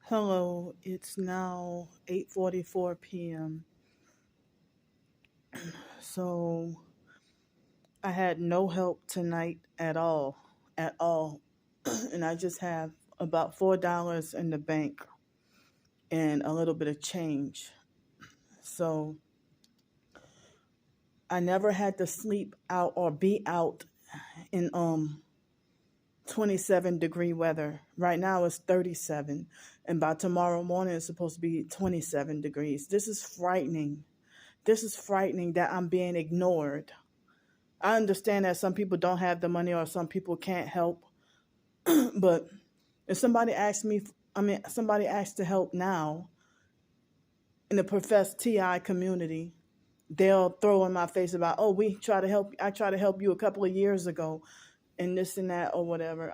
Hello, it's now 8:44 p.m. So I had no help tonight at all. And I just have about $4 in the bank and a little bit of change. So I never had to sleep out or be out in 27-degree weather. Right now it's 37, and by tomorrow morning it's supposed to be 27 degrees. This is frightening. This is frightening that I'm being ignored. I understand that some people don't have the money or some people can't help, but if somebody asks me, somebody asks to help now in the professed TI community, they'll throw in my face about, oh, I tried to help you a couple of years ago and this and that or whatever.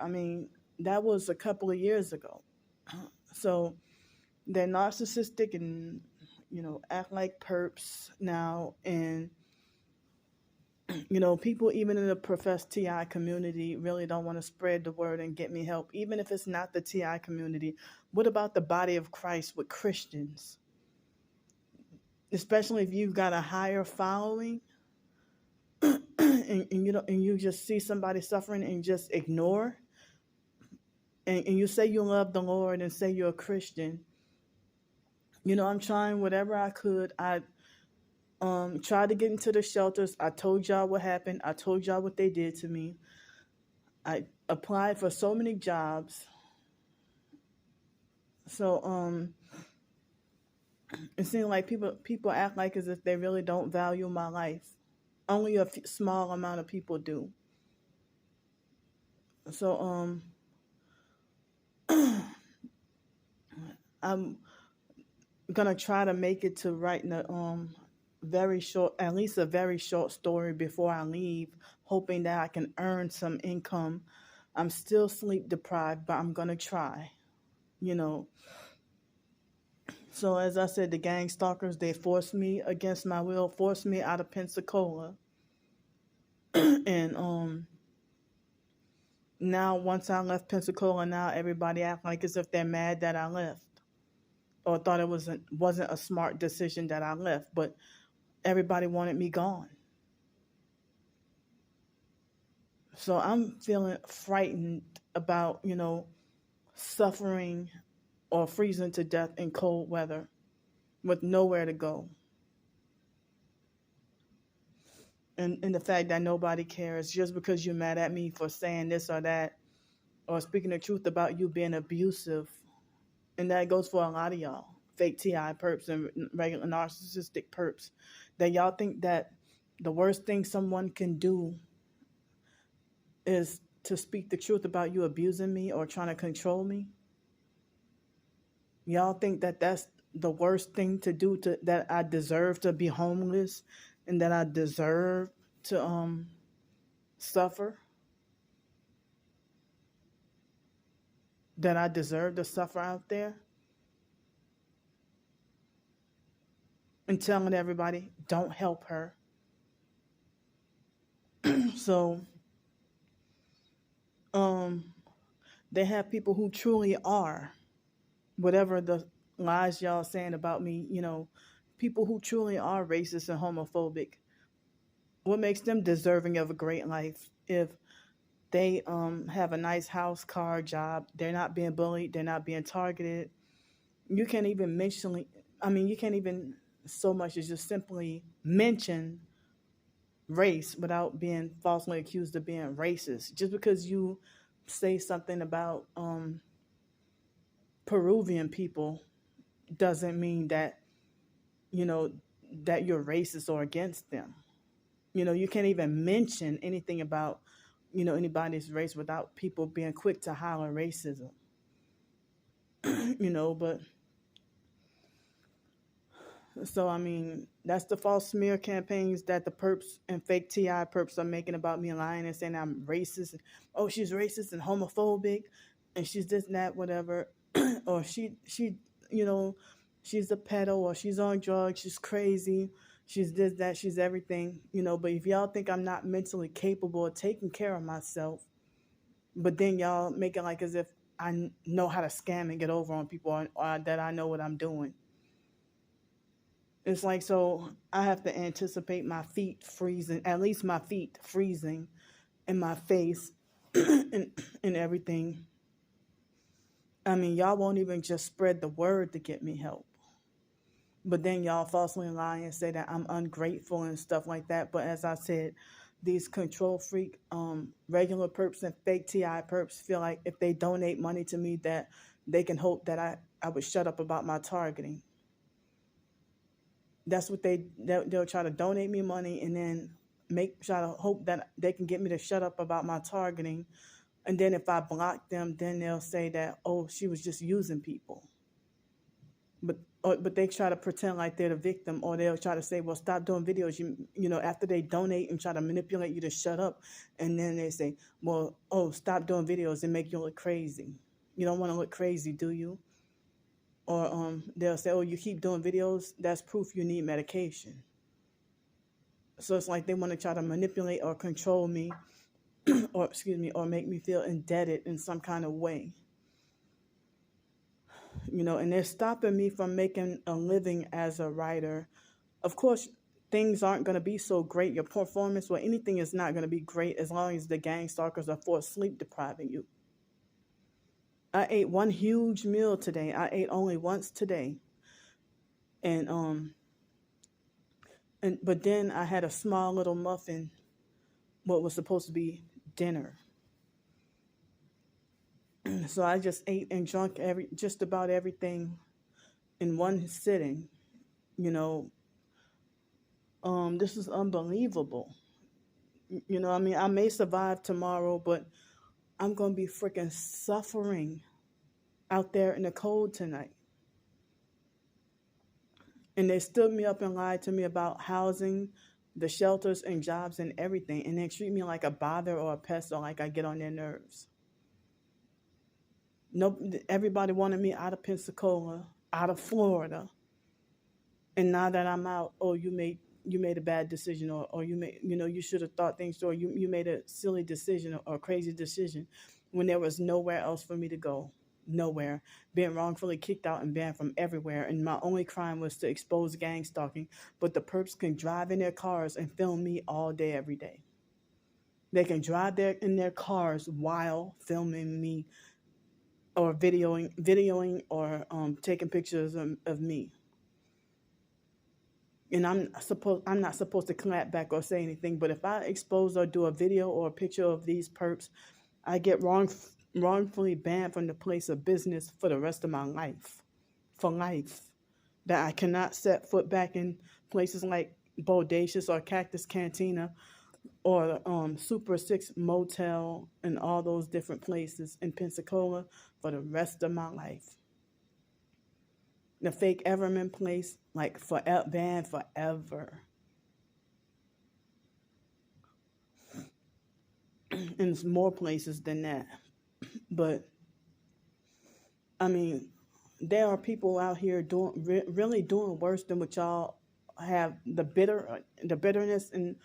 That was a couple of years ago. So they're narcissistic and, act like perps now. And people even in the professed TI community really don't want to spread the word and get me help, even if it's not the TI community. What about the body of Christ with Christians? Especially if you've got a higher following and you just see somebody suffering and just ignore, and you say you love the Lord and say you're a Christian. I'm trying whatever I could. I tried to get into the shelters. I told y'all what happened. I told y'all what they did to me. I applied for so many jobs. So it seems like people act like as if they really don't value my life. Only a small amount of people do. So I'm gonna try to make it to writing a very short story before I leave, hoping that I can earn some income. I'm still sleep deprived, but I'm gonna try. So as I said, the gang stalkers, they forced me against my will, forced me out of Pensacola. And now once I left Pensacola, now everybody act like as if they're mad that I left or thought it wasn't a smart decision that I left, but everybody wanted me gone. So I'm feeling frightened about, suffering or freezing to death in cold weather with nowhere to go. And the fact that nobody cares just because you're mad at me for saying this or that or speaking the truth about you being abusive. And that goes for a lot of y'all, fake TI perps and regular narcissistic perps, that y'all think that the worst thing someone can do is to speak the truth about you abusing me or trying to control me. Y'all think that that's the worst thing to do, that I deserve to be homeless and that I deserve to suffer, that I deserve to suffer out there, and telling everybody, don't help her. So they have people who truly are, whatever the lies y'all saying about me, people who truly are racist and homophobic. What makes them deserving of a great life if they have a nice house, car, job, they're not being bullied, they're not being targeted? You can't even you can't even so much as just simply mention race without being falsely accused of being racist. Just because you say something about Peruvian people doesn't mean that, that you're racist or against them. You can't even mention anything about, anybody's race without people being quick to holler racism. But so that's the false smear campaigns that the perps and fake TI perps are making about me, lying and saying I'm racist. Oh, she's racist and homophobic, and she's this and that, whatever. Or she she's a pedo, or she's on drugs, she's crazy, she's this, that, she's everything. But if y'all think I'm not mentally capable of taking care of myself, but then y'all make it like as if I know how to scam and get over on people, or that I know what I'm doing. It's like, so I have to anticipate my feet freezing, at least my feet freezing, and my face and everything. I mean, y'all won't even just spread the word to get me help. But then y'all falsely lie and say that I'm ungrateful and stuff like that. But as I said, these control freak, regular perps and fake TI perps feel like if they donate money to me, that they can hope that I would shut up about my targeting. That's what they'll try to donate me money and then try to hope that they can get me to shut up about my targeting. And then if I block them, then they'll say that, oh, she was just using people. But they try to pretend like they're the victim, or they'll try to say, well, stop doing videos. You know, after they donate and try to manipulate you to shut up, and then they say, well, oh, stop doing videos and make you look crazy. You don't want to look crazy, do you? Or they'll say, oh, you keep doing videos, that's proof you need medication. So it's like they want to try to manipulate or control me, or make me feel indebted in some kind of way. You know, and they're stopping me from making a living as a writer. Of course, things aren't going to be so great. Your performance or anything is not going to be great as long as the gang stalkers are forced sleep depriving you. I ate one huge meal today. I ate only once today. But then I had a small little muffin, what was supposed to be dinner. So I just ate and drank just about everything in one sitting. You know, this is unbelievable. You know, I mean, I may survive tomorrow, but I'm going to be freaking suffering out there in the cold tonight. And they stood me up and lied to me about housing, the shelters and jobs and everything. And they treat me like a bother or a pest, or like I get on their nerves. No, everybody wanted me out of Pensacola, out of Florida. And now that I'm out, oh, you made a bad decision, or you should have thought things through, or you made a silly decision or a crazy decision, when there was nowhere else for me to go. Nowhere. Being wrongfully kicked out and banned from everywhere. And my only crime was to expose gang stalking. But the perps can drive in their cars and film me all day, every day. They can drive in their cars while filming me, or videoing or taking pictures of me. And I'm not supposed to clap back or say anything, but if I expose or do a video or a picture of these perps, I get wrongfully banned from the place of business for the rest of my life. For life. That I cannot set foot back in places like Bodacious or Cactus Cantina or Super 6 Motel and all those different places in Pensacola for the rest of my life. The fake Everman place, like banned forever. And it's more places than that. But, I mean, there are people out here really doing worse than what y'all have, the bitterness and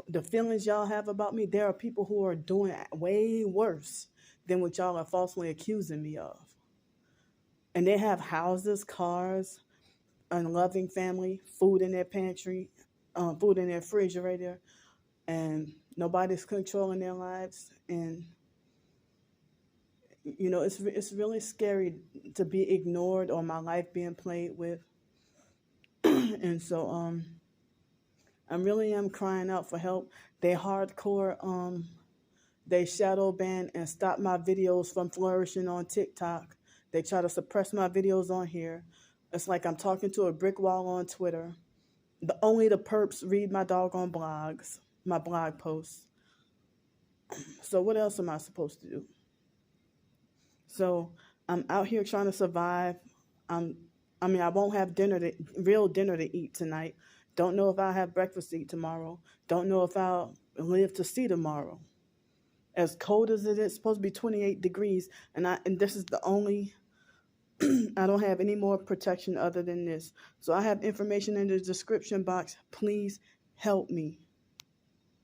the feelings y'all have about me. There are people who are doing way worse than what y'all are falsely accusing me of. And they have houses, cars, a loving family, food in their pantry, food in their refrigerator, and nobody's controlling their lives. And you know, it's really scary to be ignored or my life being played with. And so I really am crying out for help. They hardcore they shadow ban and stop my videos from flourishing on TikTok. They try to suppress my videos on here. It's like I'm talking to a brick wall on Twitter. Only the perps read my doggone blogs, my blog posts. So what else am I supposed to do? So I'm out here trying to survive. I won't have real dinner to eat tonight. Don't know if I'll have breakfast to eat tomorrow. Don't know if I'll live to see tomorrow. As cold as it is, it's supposed to be 28 degrees, and this is the only, I don't have any more protection other than this. So I have information in the description box. Please help me.